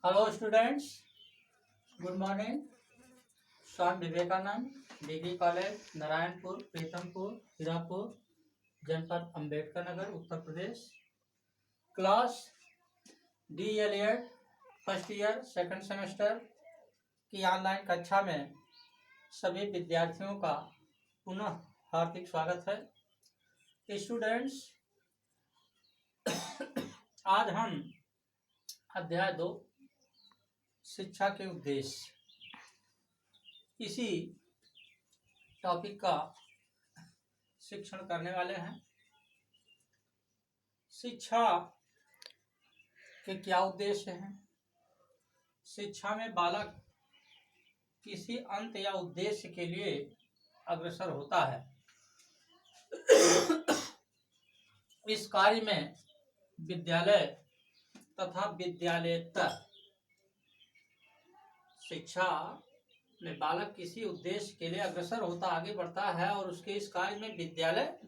Hello students, good morning. Swami Vivekananda degree college, Narayanpur, Pritampur, Hirapur, जनपद Ambedkar Nagar, Uttar Pradesh. Class D एलियट first year second semester की online कक्षा में सभी विद्यार्थियों का पुनः हार्दिक स्वागत है। स्टूडेंट्स, आज हम अध्याय 2 शिक्षा के उद्देश्य इसी टॉपिक का शिक्षण करने वाले हैं। शिक्षा के क्या उद्देश्य हैं? शिक्षा में बालक किसी अंत या उद्देश्य के लिए अग्रसर होता है। इस कार्य में विद्यालय तथा विद्यालयेतर शिक्षा में बालक किसी उद्देश्य के लिए अग्रसर होता, आगे बढ़ता है और उसके इस कार्य में विद्यालय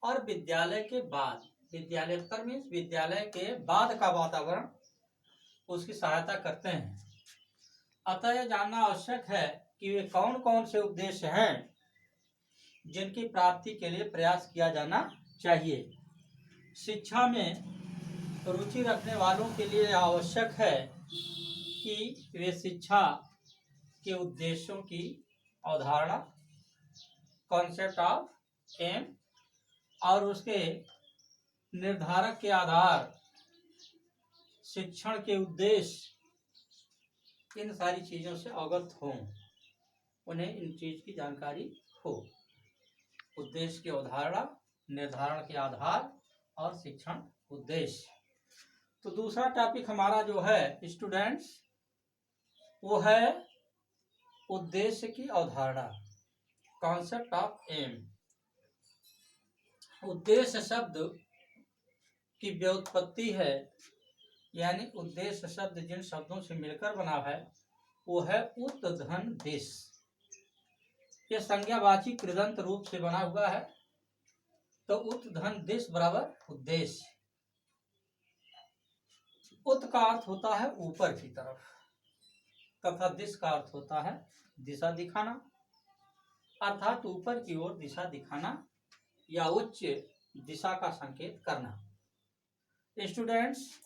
और विद्यालय के बाद, विद्यालयेतर मीन्स विद्यालय के बाद का वातावरण उसकी सहायता करते हैं। अतः यह जानना आवश्यक है कि वे कौन कौन से उद्देश्य हैं जिनकी प्राप्ति के लिए प्रयास किया जाना चाहिए। शिक्षा में रुचि रखने वालों के लिए आवश्यक है कि वे शिक्षा के उद्देश्यों की अवधारणा, कॉन्सेप्ट ऑफ एम और उसके निर्धारक के आधार, शिक्षण के उद्देश्य, इन सारी चीजों से अवगत हों, उन्हें इन चीज की जानकारी हो। उद्देश्य की अवधारणा, निर्धारण के आधार और शिक्षण उद्देश्य। तो दूसरा टॉपिक हमारा जो है स्टूडेंट्स, वो है उद्देश्य की अवधारणा, कॉन्सेप्ट ऑफ एम। उद्देश्य शब्द की व्युत्पत्ति है, यानी उद्देश्य शब्द जिन शब्दों से मिलकर बना है वो है उत धन देश। ये संज्ञावाची कृदंत रूप से बना हुआ है। तो उत धन देश बराबर उद्देश्य। उत का अर्थ होता है ऊपर की तरफ तथा दिश का अर्थ होता है दिशा दिखाना, अर्थात ऊपर की ओर दिशा दिखाना या उच्च दिशा का संकेत करना। स्टूडेंट्स,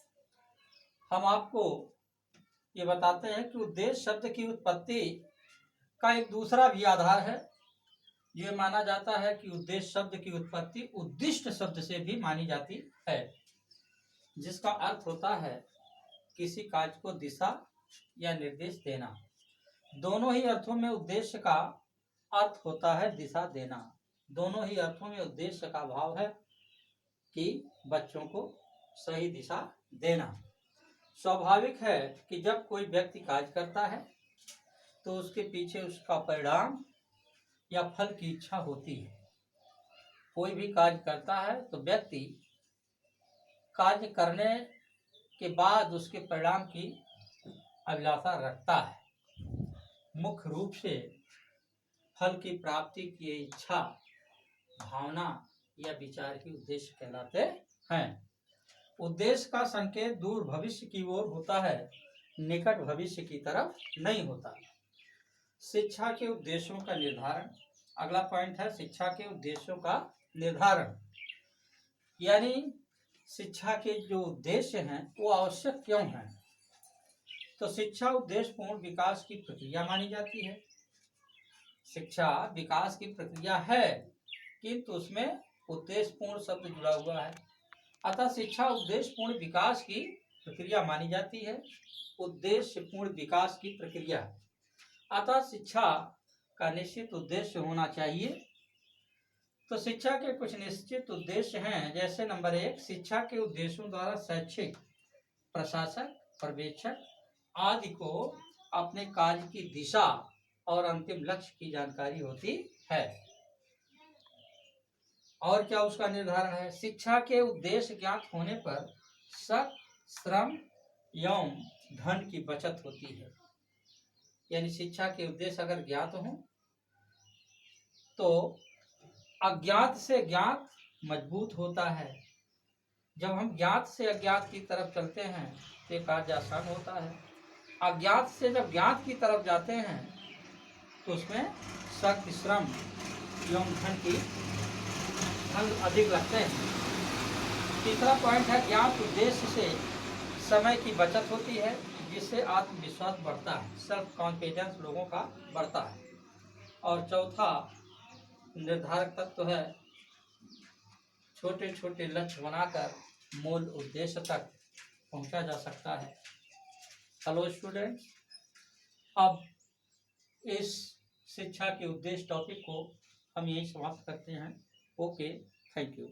हम आपको ये बताते हैं कि उद्देश्य शब्द की उत्पत्ति का एक दूसरा भी आधार है। ये माना जाता है कि उद्देश्य शब्द की उत्पत्ति उद्दिष्ट शब्द से भी मानी जाती है, जिसका अर्थ होता है किसी कार्य को दिशा या निर्देश देना। दोनों ही अर्थों में उद्देश्य का अर्थ होता है दिशा देना। दोनों ही अर्थों में उद्देश्य का भाव है कि बच्चों को सही दिशा देना। स्वाभाविक है कि जब कोई व्यक्ति कार्य करता है तो उसके पीछे उसका परिणाम या फल की इच्छा होती है। कोई भी कार्य करता है तो व्यक्ति कार्य करने के बाद उसके परिणाम की अभिलाषा रखता है। मुख्य रूप से फल की प्राप्ति की इच्छा, भावना या विचार की उद्देश्य कहलाते हैं। उद्देश्य का संकेत दूर भविष्य की ओर होता है, निकट भविष्य की तरफ नहीं होता। शिक्षा के उद्देश्यों का निर्धारण, अगला पॉइंट है शिक्षा के उद्देश्यों का निर्धारण। यानी शिक्षा के जो उद्देश्य हैं वो आवश्यक क्यों हैं। तो शिक्षा उद्देश्यपूर्ण विकास की प्रक्रिया मानी जाती है। शिक्षा विकास की प्रक्रिया है, किंतु उसमें उद्देश्यपूर्ण शब्द जुड़ा हुआ है। अतः शिक्षा उद्देश्यपूर्ण विकास की प्रक्रिया मानी जाती है। उद्देश्यपूर्ण विकास की प्रक्रिया, अतः शिक्षा का निश्चित उद्देश्य होना चाहिए। तो शिक्षा के कुछ निश्चित उद्देश्य हैं, जैसे नंबर 1, शिक्षा के उद्देश्यों द्वारा शैक्षिक, प्रशासक, पर्यवेक्षक आदि को अपने कार्य की दिशा और अंतिम लक्ष्य की जानकारी होती है। और क्या उसका निर्धारण है? शिक्षा के उद्देश्य ज्ञात होने पर शक, श्रम एवं धन की बचत होती है। यानी शिक्षा के उद्देश्य अगर ज्ञात हो तो अज्ञात से ज्ञात मजबूत होता है। जब हम ज्ञात से अज्ञात की तरफ चलते हैं तो कार्य आसान होता है। अज्ञात से जब ज्ञात की तरफ जाते हैं तो उसमें शक्ति, श्रम एवं धन अधिक लगते हैं। तीसरा पॉइंट है ज्ञात उद्देश्य से समय की बचत होती है, जिससे आत्मविश्वास बढ़ता है, सेल्फ कॉन्फिडेंस लोगों का बढ़ता है। और चौथा निर्धारक तत्व है छोटे छोटे लक्ष्य बनाकर मूल उद्देश्य तक पहुंचा जा सकता है। हेलो स्टूडेंट्स, अब इस शिक्षा के उद्देश्य टॉपिक को हम यही समाप्त करते हैं। Okay, thank you.